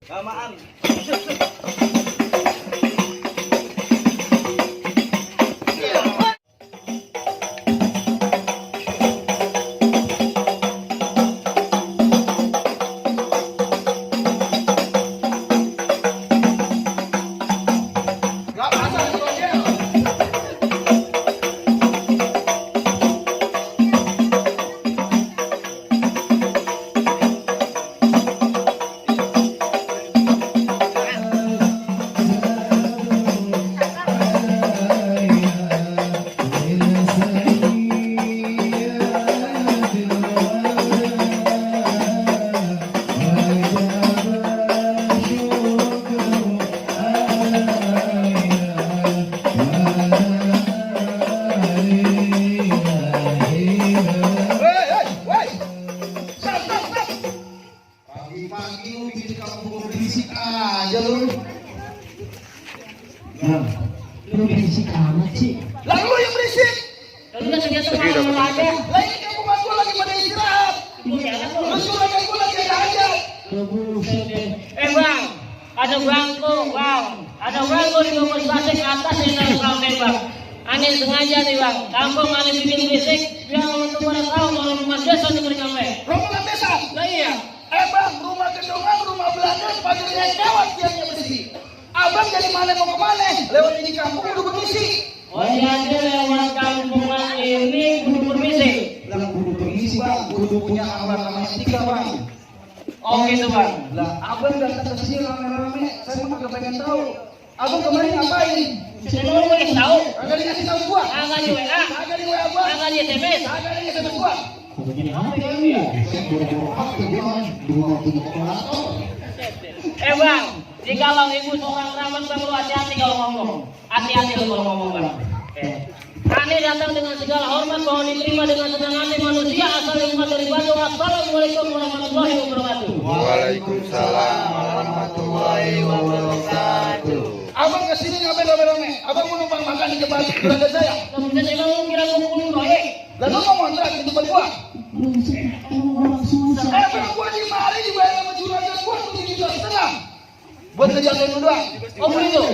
Lamaan. Lu berisik amat sih. Lah lu yang berisik. Lu kan ternyata malam aja. Lah ini kamu gua lagi pada istirahat. Lu suruh gua lagi aja. Bang, ada bangku, bang. Ada bangku di bawah plastik atas yang naruh sampai bang. Aneh sengaja nih bang. Kampung aneh bikin berisik biar untuk pada tahu kalau rumah desa itu berkampe. Rumah desa. Lah iya. Bang, rumah gedongan, rumah Belanda, pagarnya lewat tiangnya bersih. Abang dari mana mau ke mana? Lewat ini kampung udah bermisi. Oh jadi lewat kampungan ini kudu permisi. Lah kudu permisi bang, kudu punya alat namanya tiga bang. Oh gitu bang. Lah abang datang ke sini rame-rame, saya mah kagak pengen tahu. Abang kemarin ngapain? Saya mau pengen tahu. Kagak dikasih tahu gua. Kagak di WA. Kagak di WA gua. Kagak di SMS. Kagak di SMS gua. Begini apa ini ya? Bang, jikalau ibu seorang kerabat bang, lu hati-hati kalau ngomong. Hati-hati lu kalau ngomong bang. Kami datang dengan segala hormat, mohon diterima dengan senang hati manusia asal hikmat dari Batu. Assalamualaikum warahmatullahi wabarakatuh. Waalaikumsalam warahmatullahi wabarakatuh. Abang kesini ngapain rame-rame? Abang mau numpang makan di tempat berada saya. Kemudian saya mau kira kumpul proyek. Lalu mau ngontrak di tempat gua. Bang, gua di mari dibayar sama juragan gua 7,5 juta. Buat ngejagain lu doang. Oh begitu.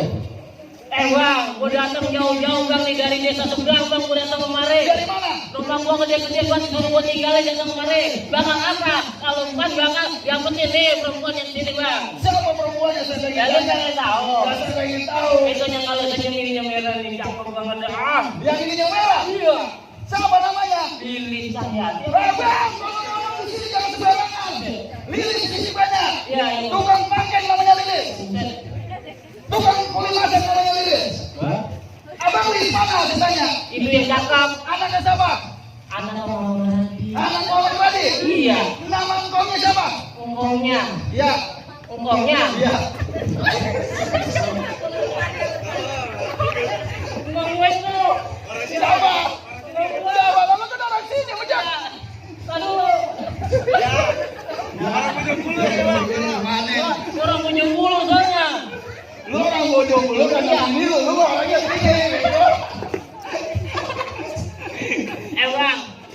Bang, gua datang jauh-jauh bang nih dari desa seberang bang, gua datang kemari. Dari mana? Rumah gua gede-gede buat suruh gua tinggalin datang kemari. Bakal apa? Kalau bukan bakal yang penting nih perempuan yang sini bang. Siapa perempuannya saya Ya lu jangan tahu. Saya pengen tahu. Itu yang kalau senyum ininya merah nih cakep banget dah. Yang ini yang merah. Iya. Siapa namanya? Lilis Cahyati. Bang, kalau ngomong di sini jangan sembarangan. Lilis di sini banyak. Iya, iya. Tukang pakai namanya Lilis. Tukang kulit masak namanya Lilis. Abang Lilis mana desanya? Itu yang cakep. Anaknya siapa? Anak orang nanti. Anak Muhammad Badi. Iya. Nama engkongnya siapa? Ungkongnya. Ya. Ungkongnya. Ya. Ungkong gue tuh. Siapa? Siapa? Lama kan orang sini macam. Aduh. Orang punya bulu soalnya. Lu orang bodoh lu kan ini lu orangnya tinggi.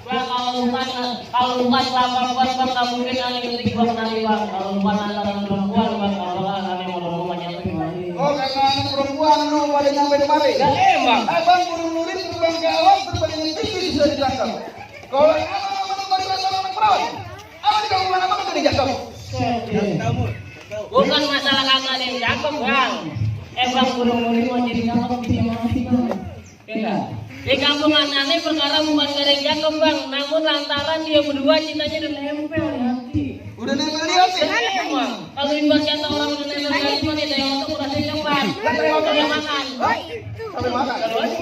Bang, kalau bukan kelapa buat bang, nggak mungkin aneh ketik bang nanti bang. Kalau bukan antara perempuan bang, kalau kan aneh mau rumahnya lagi. Oh, karena anak perempuan lu pada nyampe kemari. Ya emang. Abang burung lurit terbang gawat terbang yang tinggi sudah ditangkap. Kalau yang anak perawan, apa di kamu mana kan dijangkau? Bukan masalah kagak ada yang cakep bang. Bang burung murid mau jadi cakep bisa mati bang. Enggak. Di kampung aneh perkara bukan gak ada yang cakep bang, namun lantaran dia berdua cintanya udah nempel di hati. Udah nempel di hati? Emang. Kalau imbas kata orang udah nempel di hati, mana saya otak udah cepat. Kalau dia makan. Sampai mana? Kalau ini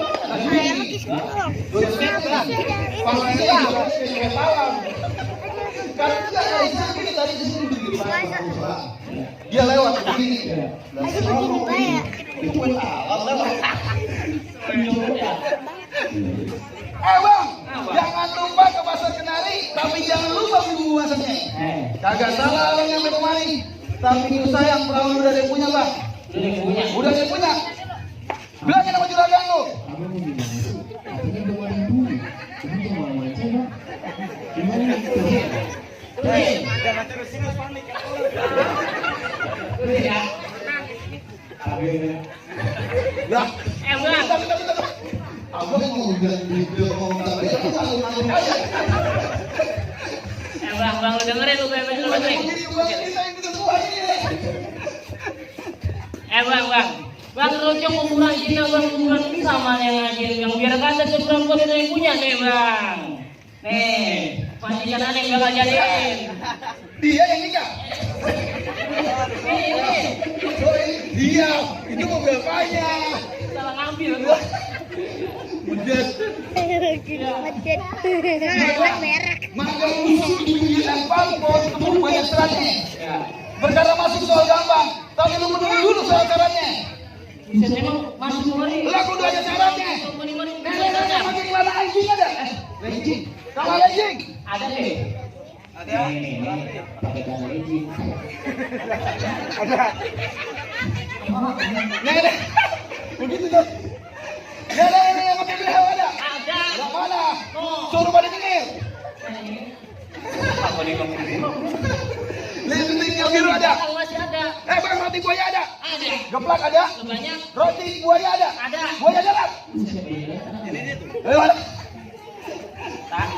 karena kita tadi di sini dia lewat begini. Bang, jangan lupa ke pasar Kenari, tapi jangan lupa bumbu masaknya. Kagak salah orang yang kemari, tapi sayang perahu udah ada yang punya bang. Udah ada yang punya. Bilangin sama juragan lu. Ya. Lah, Bang. abang mau bilang video mau tapi malu-malu aja. Bang, lu dengerin lu bebek lu dengerin. Bang, rojok ukuran Cina, bang, ukuran ini sama yang ngajin, yang biar kata seberang kau yang punya nih, bang. Nih, majikan aneh bakal jadiin. Dia yang nikah. Ini. Dia, itu mobil apanya? Salah ngambil. Udah. Merek. Maka musuh di pinggiran balkon ketemu banyak seratnya. Perkara masuk soal gampang, tapi lu menunggu dulu soal syaratnya. Bisa memang masuk kemari. Lah kudu aja syaratnya. Nenek pakai celana anjing ada? Anjing. Kalau anjing? Ada deh. Ada. Pakai celana anjing. Ada. Nenek. Begitu tuh. Nenek yang pakai BH ada? Ada. Yang mana? Suruh pada nyengir. Apa nih kamu? Lipstick yang biru ada? Masih ada. Bang, roti buaya ada? Ada. Geplak ada? Banyak. Roti buaya ada? Ada. Buaya jalan? Mana? Tak.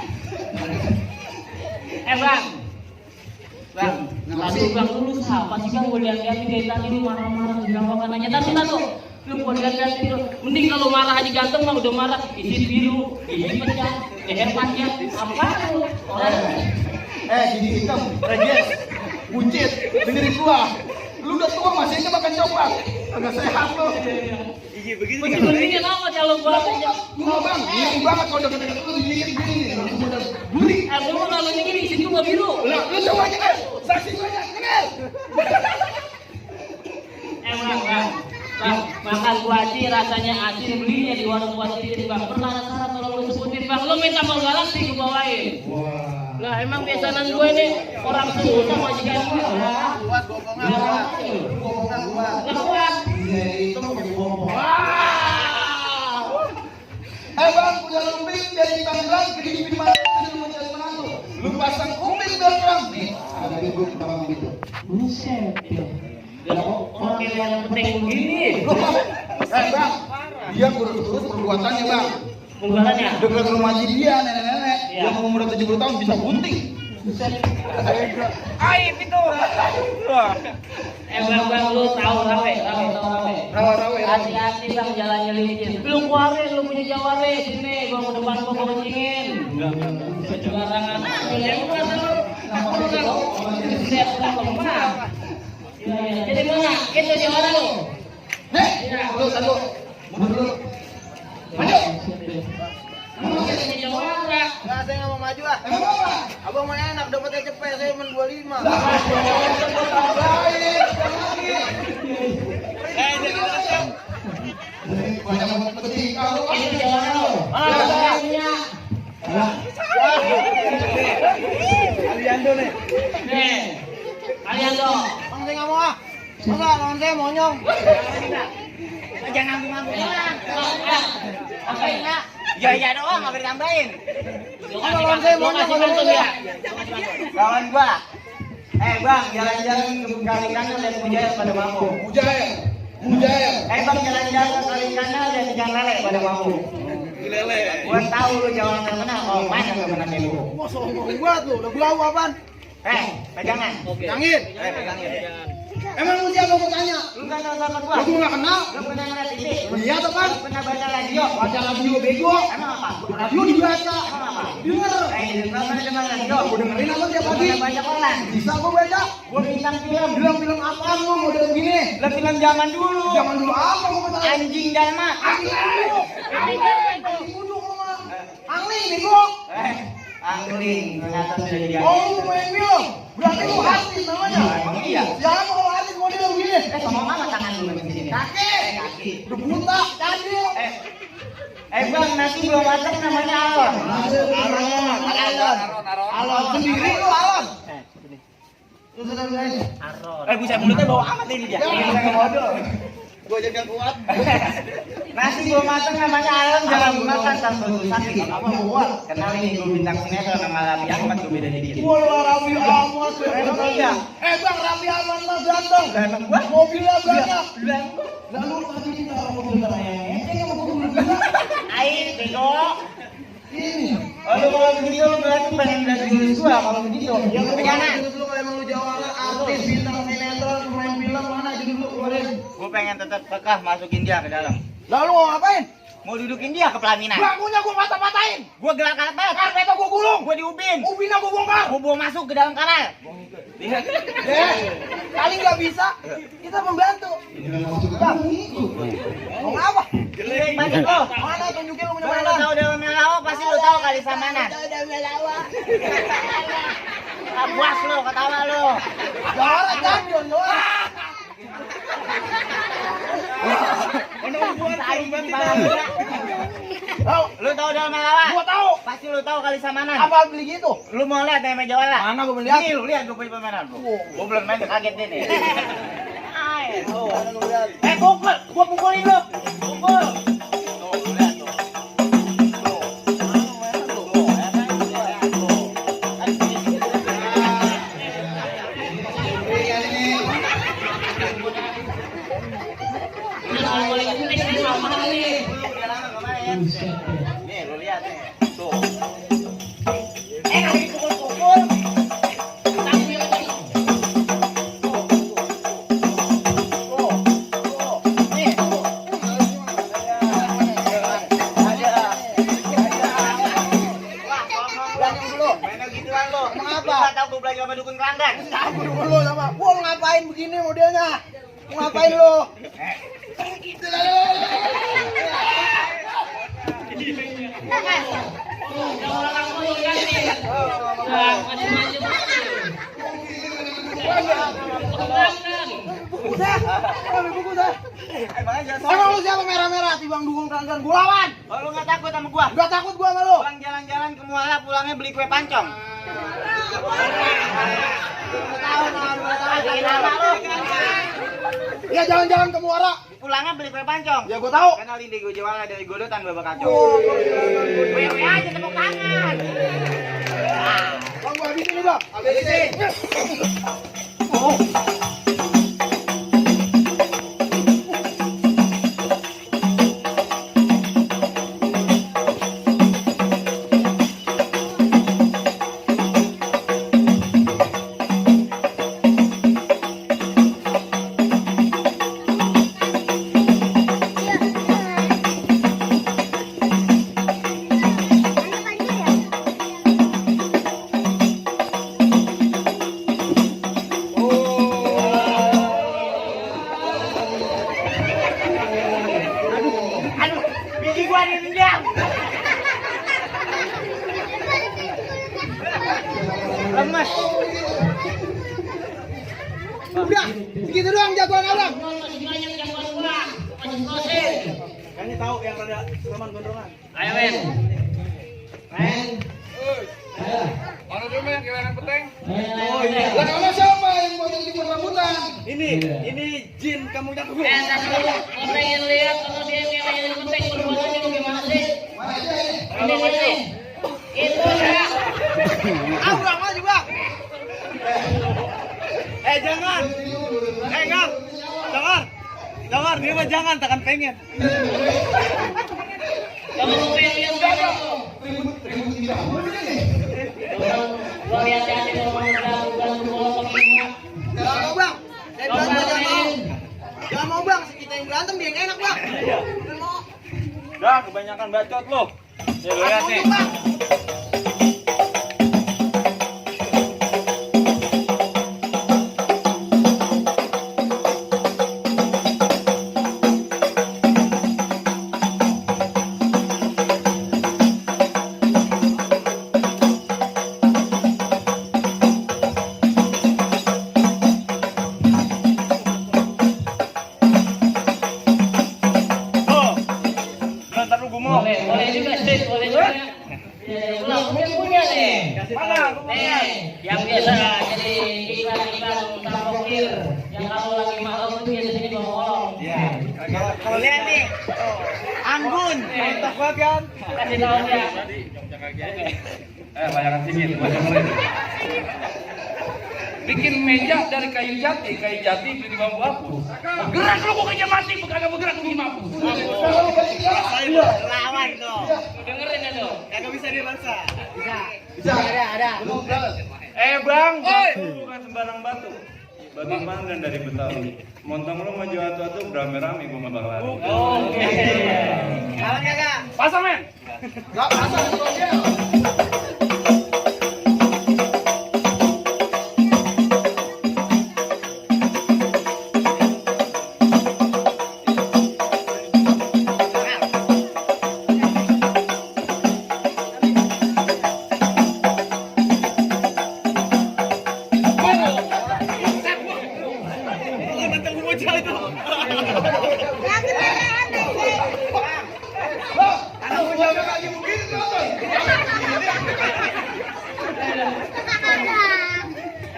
Bang, bang dulu siapa sih kan gue lihat-lihat dari tadi lu marah-marah digawakan aja tahu. Lu gue lihat-lihat dulu. Mending kalau marah aja ganteng mah udah marah isi biru, isi pecah, leher panjang, apa lu? Gini hitam, rejes, buncit, dengerin gua. Lu udah tua masih aja makan coklat. Agak sehat lu. Mendingan apa kalau gua aja. Gua bang, ini banget kalau udah kena lu gini gini. Lu udah gurih. Gua kalau ini di situ gua biru. Lah, lu coba aja kan. Saksi banyak, kenal. Bang, makan gua aja rasanya asin belinya di warung buat sendiri bang. Pernah syarat kalau lu sebutin bang, lu minta mau galaksi gua bawain. Lah emang biasaan gue nih orang susah majikan gue. Buat bohongan gua. Bohongan gua. Lah kuat. Iya, itu mau pakai bohong. Bang, udah lumping dari Tangerang ke di mana lu mencari menantu. Lu pasang kuping biar terang. Nih, ada ibu pertama gitu. Buset. Oke yang penting begini. Bang, dia kurus-kurus perbuatannya bang. Penggalannya. Dekat rumah dia nenek-nenek Iya. yang umur 70 tahun bisa bunting. Aib itu. Bang, lu tahu rawe. Rawa-rawa ya. Hati-hati bang jalannya licin. Lu keluarin, lu punya jaware sini. Gua mau depan gua kencingin. Enggak. Sembarangan. Yang gua tahu. Siap bang. Jadi mana? Kita jawara lu. Nih, satu. Mundur dulu. Maju. Kita jawara. Nggak, saya nggak mau maju ah. Emang apa? Abang mah enak, dapatnya cepet, saya cuma 25. Banyak banget petik kalau Ini jawara lu. Aliando nih. Nih. Aliando. Bang, saya nggak mau ah. Masa lawan saya monyong. Jangan ngambil Apa ini? Ya doang, nggak ditambahin. Masa lawan saya monyong ya. Lawan gua. Bang, jalan-jalan ke kali kanan dan Mujaya pada mampu. Mujaya. Bang, jalan-jalan ke kali kanan dan Jalan Lele pada mampu. Lele. Gua tahu lu jalan yang mana, kalau mana nggak pernah kayak lu. Wah, sombong banget lu. Udah bau apaan? Pegangan. Pegangin. Pegangin. Emang lu siapa gua tanya? Lu kan tahu sama gua. Gua enggak kenal. Lu pernah ngeliat TV? Iya tuh kan? Lu pernah baca radio? Baca radio bego. Emang apa? Radio dibaca. Emang apa? Denger. Lu pernah dengar radio? Gua dengerin apa tiap Lu pagi. pernah baca koran? Bisa gua baca. Gua bintang film. Film apaan lu model begini? Lu film zaman dulu. Zaman dulu apa gua mau tahu? Anjing Dalma. Angling bego. Angling. Ternyata sudah jadi Oh, lu main film. Berarti lu artis namanya. Iya. Jangan kalau artis model begini. Sama mana tangan lu di sini? Kaki. Kaki. Udah buta, cadil. Bang, nanti belum masak namanya Alon. Alon sendiri lu Alon. Aron. Buset mulutnya bau amat ini dia. Jangan bodoh. Gua jadi kuat. Nasi belum matang namanya ayam jangan dimakan tanpa sakit. Apa mual? Kenal ini gue bintang sinetron nama Raffi Ahmad gue beda dikit. Wah, Raffi Ahmad. Enak aja. Bang, Raffi Ahmad mah ganteng. Ganteng gua. Mobilnya banyak. Lalu tadi kita mobil air bego. Ini. Kalau begitu lu berarti pengen lihat jurus gua kalau begitu. Ya Bagaimana? Dulu kalau emang lu jawara artis bintang sinetron pemain film mana jadi lu keluarin. Gua pengen tetap kekeh masukin dia ke dalam. Lalu mau ngapain? Mau dudukin dia ke pelaminan. Bangkunya gua patah-patahin. Gua gelak karpet. Karpetnya gua gulung. Gua diubin. Ubinnya gua bongkar. Gua bawa masuk ke dalam kanal. Lihat. Kali nggak bisa, kita membantu. Bang, mau apa? Jelek banget lo. Mana tunjukin lu punya Kalau mana? lu tahu Dewa Melawa pasti lu tahu kali Samanan. Udah melawa. Puas lu ketawa lu. Jawara janjon doang. Lu tahu Dewa Melawa? Gua tahu. Pasti lu tahu kali Samanan. Apa beli gitu? Lu mau lihat yang meja wala? Mana gua melihat? Nih lu lihat gua punya permainan lu. Gua belum main kaget deh nih. Gua pukulin lu. Pukul. Tuh, lu lihat tuh. Tuh. Tuh, ya kan? Tuh. Nih, lu lihat nih. Tuh. Kasih pukul-pukul. Sama dukun keranggan. Aku dulu sama. Gua ngapain begini modelnya? Ngapain lu? Emang lu siapa merah-merah Bang dukung keranggan? Gua lawan. Oh, lu nggak takut sama gua? Gak takut gua sama lu. Bang jalan-jalan ke Muara pulangnya beli kue pancong. Ya jalan-jalan ke Muara. Pulangnya beli kue pancong. Ya gua tahu. Kenalin di gue jualan dari godotan babak kacau. Oh, Wewe aja tepuk tangan. Bang gua habisin nih, Bang. Habisin. Aduh, biji gua nendang. Lemes. Udah, segitu doang jagoan abang. Kayaknya tahu yang ada teman gondrongan. Ayo men. Mana dulu yang kehilangan peteng? Oh iya. Lah kamu siapa yang mau jadi rambutan? Ini jin kamu jago. Kalau pengen lihat kalau dia yang penting perbuatannya gimana sih? Ini. Itu ya. Abang maju, Bang. Jangan. Enggak. Jangan, dia mah jangan, takkan pengen. Kamu pengen lihat berapa? Gua lihat-lihat kalau mau ganggu bola semua. Jangan mau, Bang. Saya berantem jangan mau. Jangan mau, Bang. Kita yang berantem dia yang enak, Bang. Jangan mau. Dah, kebanyakan bacot lo. Ya, lu lihat nih. Bang. Ntar lu gumoh. Boleh juga sih, boleh juga. Ulang punya nih. Mana? Nih, yang biasa jadi iklan-iklan tambokir yang kalau lagi malam itu di sini ngomong. Iya. Kalau lihat nih, Anggun, mantap banget kan? Kasih tahu dia. Bayaran sini, bikin meja dari kayu jati beli di bambu hapus. Gerak lu kok kerja mati, kagak bergerak lu gimana? Lawan tuh. Dengerin ya tuh. Kagak bisa dipaksa. Bisa. Ada. Bang, batu bukan sembarang batu. Batu pandan dari Betawi. Montong lu maju atu-atu berame-rame gua nggak bakal lari. Oke. Lawan kagak? Pasang men. Gak pasang dia.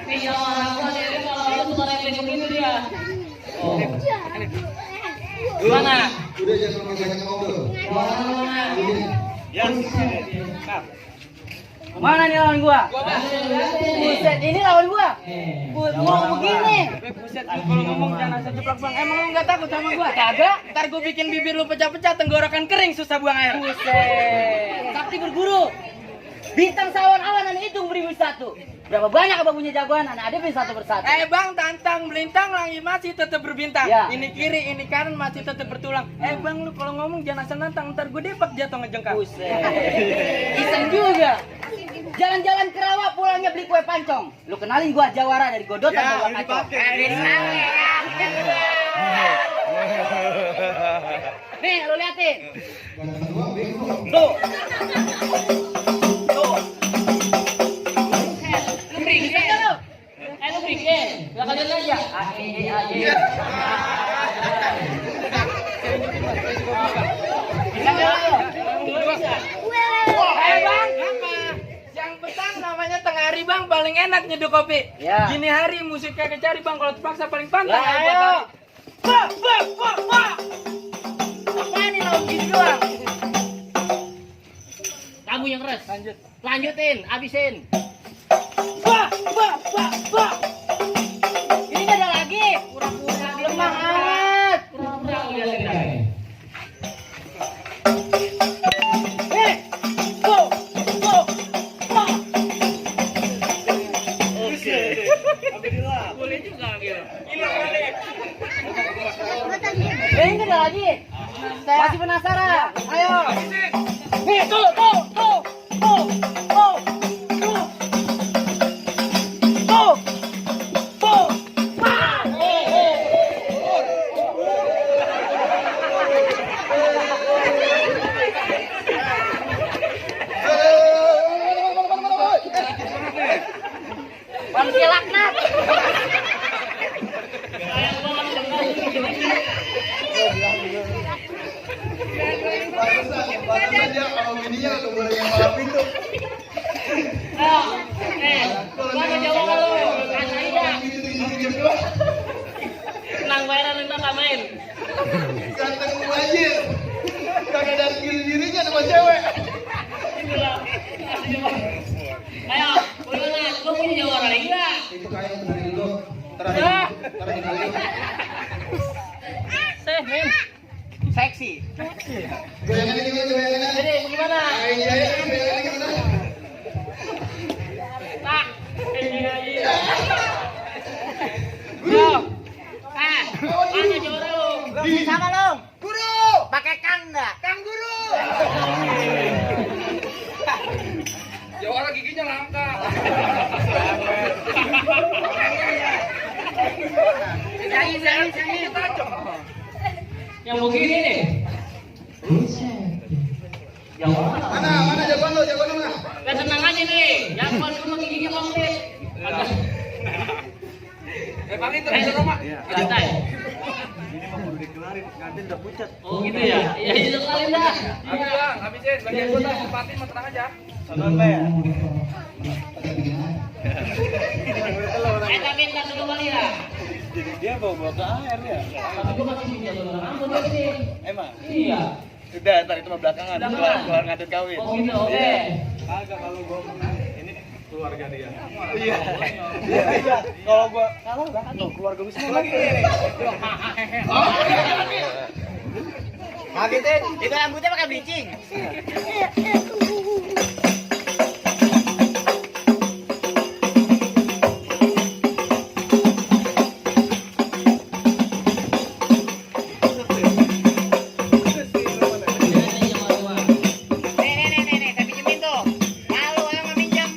Iya, orang dia kalau suka replik begini dia. Oh. Gimana? Udah jangan banyak ngobrol. Mana nih lawan gua? Buset, ini lawan gua. Mau begini. Buset, kalau ngomong jangan asal jeplak bang. Emang lu nggak takut sama gua? Kagak. Ntar gua bikin bibir lu pecah-pecah, tenggorokan kering, susah buang air. Buset. Sakti berguru. Bintang sawan awan hitung beribu satu. Berapa banyak abang punya jagoan? Anak ada satu persatu. Bang, tantang melintang lagi masih tetap berbintang. Ya. Ini kiri, ini kanan masih tetap bertulang. Bang, lu kalau ngomong jangan asal nantang, ntar gue depak jatuh ngejengkang. Buset. Iseng juga. Jalan-jalan ke rawa pulangnya beli kue pancong. Lu kenalin gua Jawara dari Godotan bawa kacang. Nih, lu liatin. Tuh. Lu bikin. Lu bikin. Gak kalian aja. Bang, apa? Yang petang namanya tengah hari bang, paling enak nyeduh kopi. Ya. Gini hari musik kagak cari bang, kalau terpaksa paling pantang. Lah, ayo. Apa nih lawan gini doang? Lagu yang keras. Lanjutin, abisin. Ini nggak ada lagi. Pura-pura lemah amat. Pura-pura aku lihat kita. Boleh juga gitu. Ini nggak ada lagi. Masih penasaran? Ayo. Nih, tuh. Manusia laknat. Pantesan dia kalau gininya lu boleh yang malah pintu. Mana jawab lu? Tenang bayaran tentang gak main. Ganteng banjir. Kagak ada skill dirinya sama cewek. Ayo, bagaimana? Lu punya jawara lagi nggak? Itu kayak benerin dulu. Terakhir. Men. Seksi. Goyangan ini gimana? Jadi bagaimana? Goyangan gimana? Tak. Yo. Mana jawara lu? Sama lo. Guru. Pakai kanda. Kang Guru. Jawara giginya langka. Jangan. Yang begini nih. Yang mana? Mana jagoan lu? Jagoan lu mana? Gak tenang aja nih. Yang mau dulu giginya komplit. Bang itu bisa rumah. Santai. Ini mah udah dikelarin, ngantin udah pucat. Oh gitu ya? Iya itu kalian dah. Habis bang, habisin. Bagian gua dah, sempatin mah tenang aja. Sabar ya. Tapi ntar dulu kali ya. Jadi dia bawa ke air ya. Tapi gua masih pinjam rambut ini. Emang? Iya. Udah, ntar itu mah belakangan. Keluar ngadut kawin. Oh gitu, oke. Agak kalau gua menang, ini keluarga dia. Iya. Iya. Kalau gua kalah bahkan tuh keluarga gua semua lagi. Ngagetin, itu rambutnya pakai bleaching. Nih, saya pinjemin tuh. Malu orang mau minjam.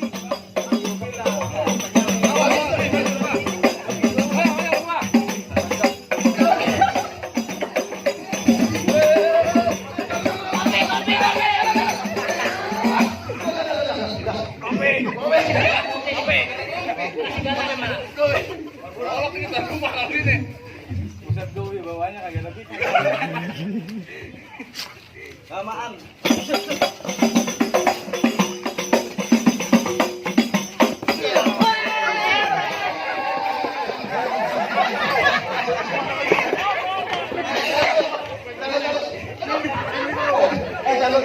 Buset gue bawahnya kagak lebih. Samaan. Kalau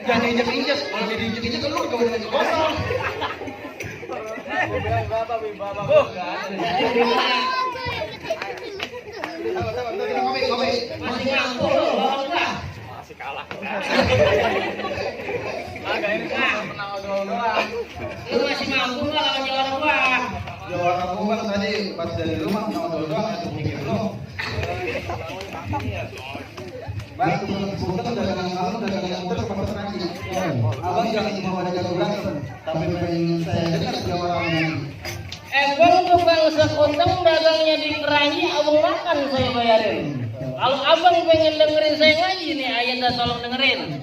jangan injek-injek, kalau diinjek-injek kan lu kawin dengan kosong. Masih ngaku lu, bawang gua. Masih kalah. Agak ini menang doang. Lu masih mampu nggak lawan Jawa gua? Jawa aku kan tadi pas dari rumah sama doang aku mikir lu. Bang, punten dagangan kamu dagangan muter pasar lagi. Abang jangan cuma pada jago berantem, tapi pengen saya dengar Jawa ini. Abang tukang sekunteng dagangnya di keranji, abang makan saya bayarin. Kalau abang pengen dengerin saya ngaji nih, ayah dah tolong dengerin.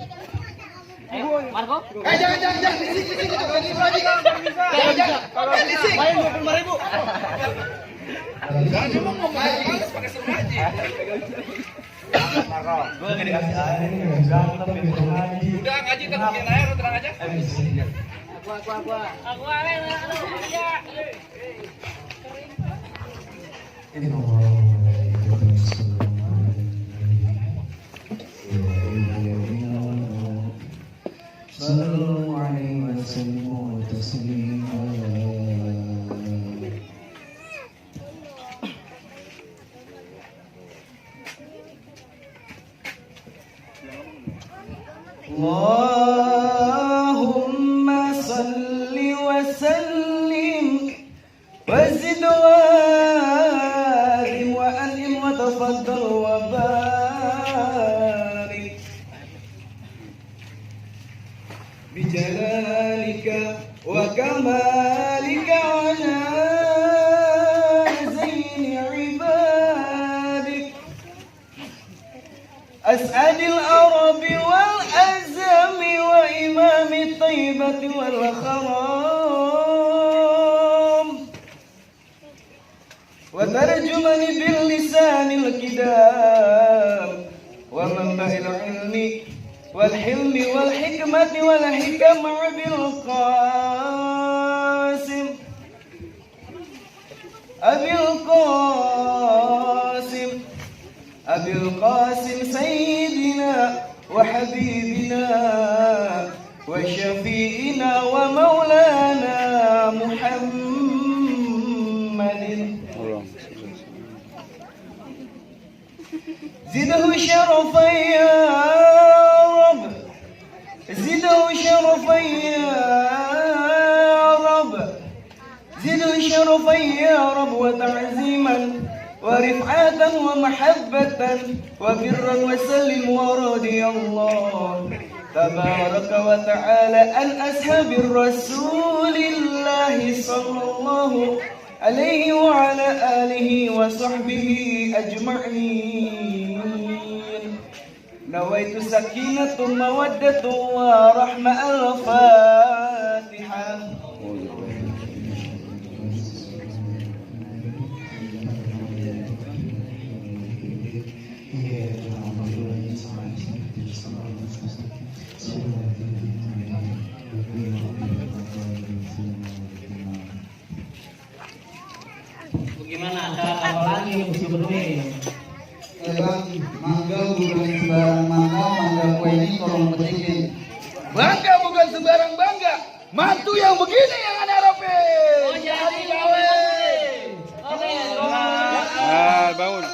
Ayo, Marco. Jangan, disik, jangan ini lagi. Jangan, disik. Main 25.000. Jangan cuma mau males pakai seru ngaji. Gue nggak dikasih air ini, Udah ngaji tapi bikin air terang aja. Aku air, aduh, ya. صلوا عليه وسلموا تسليما اللهم صل وسلم وزد وادم وأنعم وتفضل وبارك بجلالك وكمالك على زين عبادك أسعد العرب والأزم وإمام الطيبة والخرام وترجمني باللسان الكدام ومنبع العلم والحلم والحكمة والحكم بالقاسم أبي القاسم سيدنا وحبيبنا وشفيئنا ومولانا محمد زده شرفا يا رب زده شرفا يا رب زده شرفا يا رب وتعزيما ورفعة ومحبة وبرا وسلم ورضي الله تبارك وتعالى عن أصحاب الرسول الله صلى الله عليه وعلى آله وصحبه أجمعين نويت سكينة مودة ورحمة الفاتحة Gimana cara bukan sembarang mangga, mangga kue ini tolong petikin. Bangga bukan sembarang bangga, mantu yang begini yang Anda harapin. Oh, jadi gawe. Oke. Bangun.